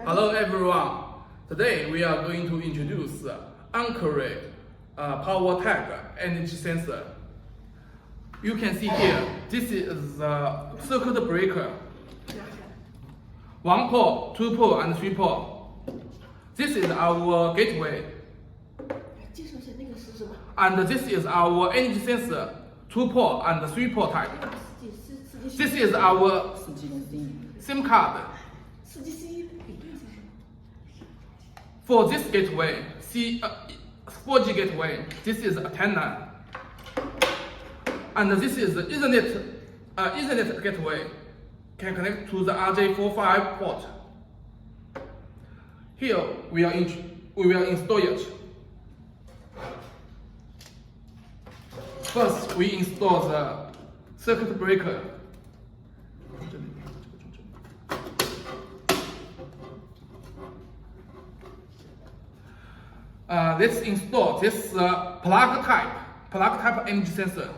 Hello everyone. Today we are going to introduce Acrel power tag energy sensor. You can see here, this is the circuit breaker. 1 pole, 2 pole, and 3 pole. This is our gateway. And this is our energy sensor, 2 pole and 3 pole type. This is our SIM card. For this gateway, 4G gateway, this is Attn. And this is the Ethernet gateway, can connect to the RJ45 port. Here we will install it. First, we install the circuit breaker. Let's install this plug type energy sensor.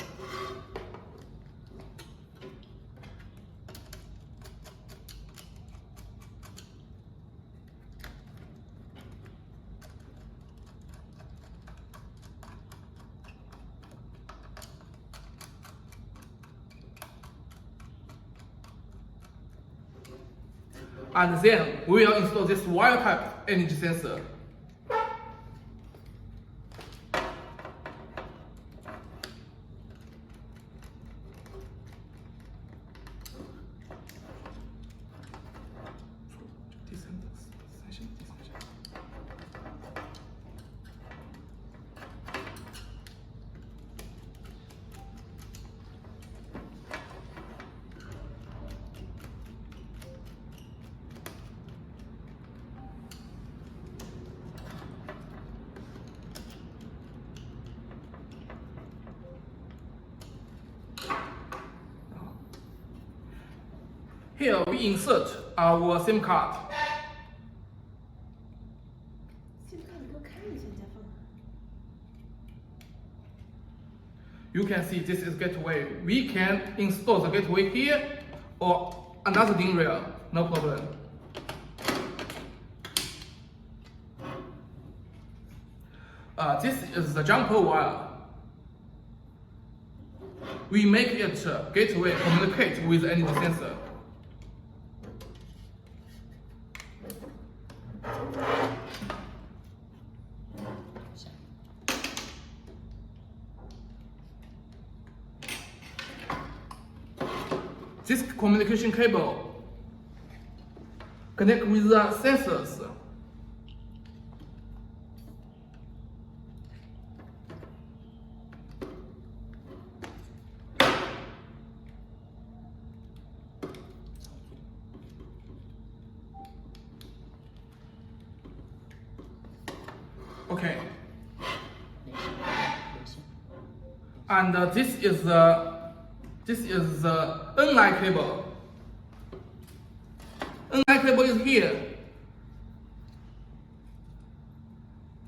And then we will install this wire type energy sensor. Here we insert our SIM card. You can see this is gateway. We can install the gateway here or another DIN rail, no problem. This is the jumper wire. We make it gateway communicate with energy sensor. This communication cable connect with the sensors. Okay. And this is the N-line cable. N-line cable is here.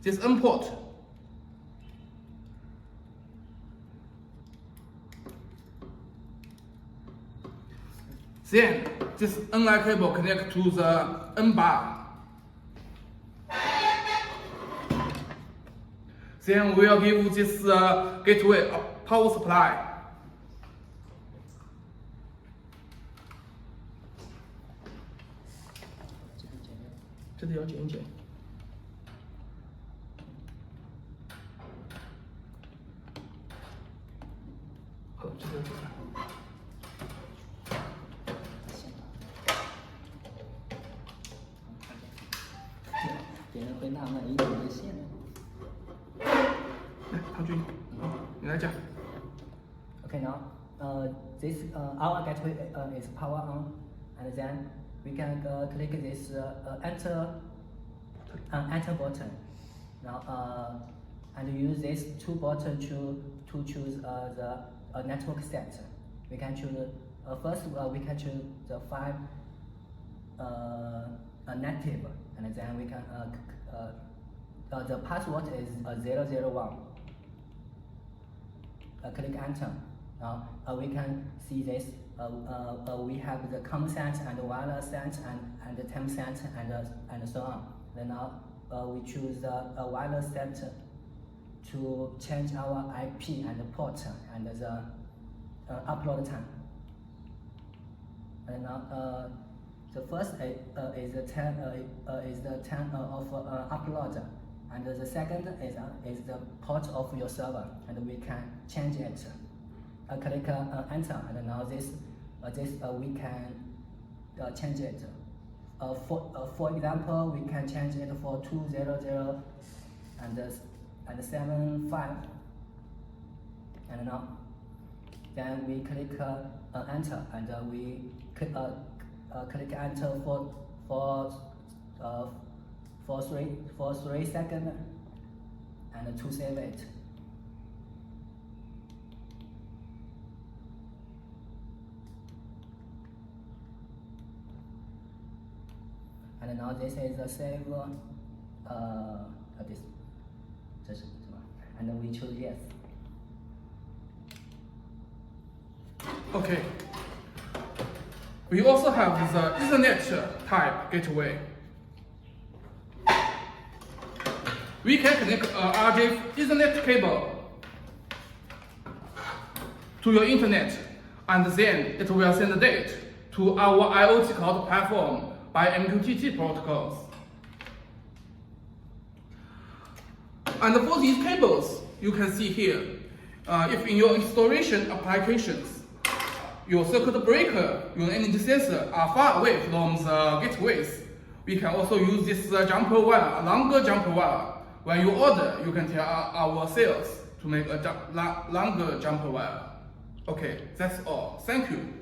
This N port. Then this N-line cable connect to the N bar. Then we will give this gateway a power supply. This要剪一剪。好，这个剪了。别人会纳闷一点的线。来，唐军，你来讲。Okay, now this our gateway is power on, and then we can click this enter button. Now and use this 2 button to choose the network set. We can choose first we can choose the 5 native, and then we can the password is 001. Click enter. Now we can see this we have the common set and the wireless set and the temp set and so on. Then now we choose the wireless set to change our IP and the port and the upload time. And now the first is the time of upload, and the second is the port of your server, and we can change it. Click enter, and now this we can change it. For example, we can change it for 200 and 75, and now then we click enter, and we click enter for 3 seconds and to save it. And now this is the save this, and we choose yes. Okay. We also have the Ethernet type gateway. We can connect a RJ Ethernet cable to your internet, and then it will send the data to our IoT cloud platform by MQTT protocols. And for these cables, you can see here, if in your installation applications, your circuit breaker, your energy sensor are far away from the gateways, we can also use this jumper wire, a longer jumper wire. When you order, you can tell our sales to make a longer jumper wire. Okay, that's all. Thank you.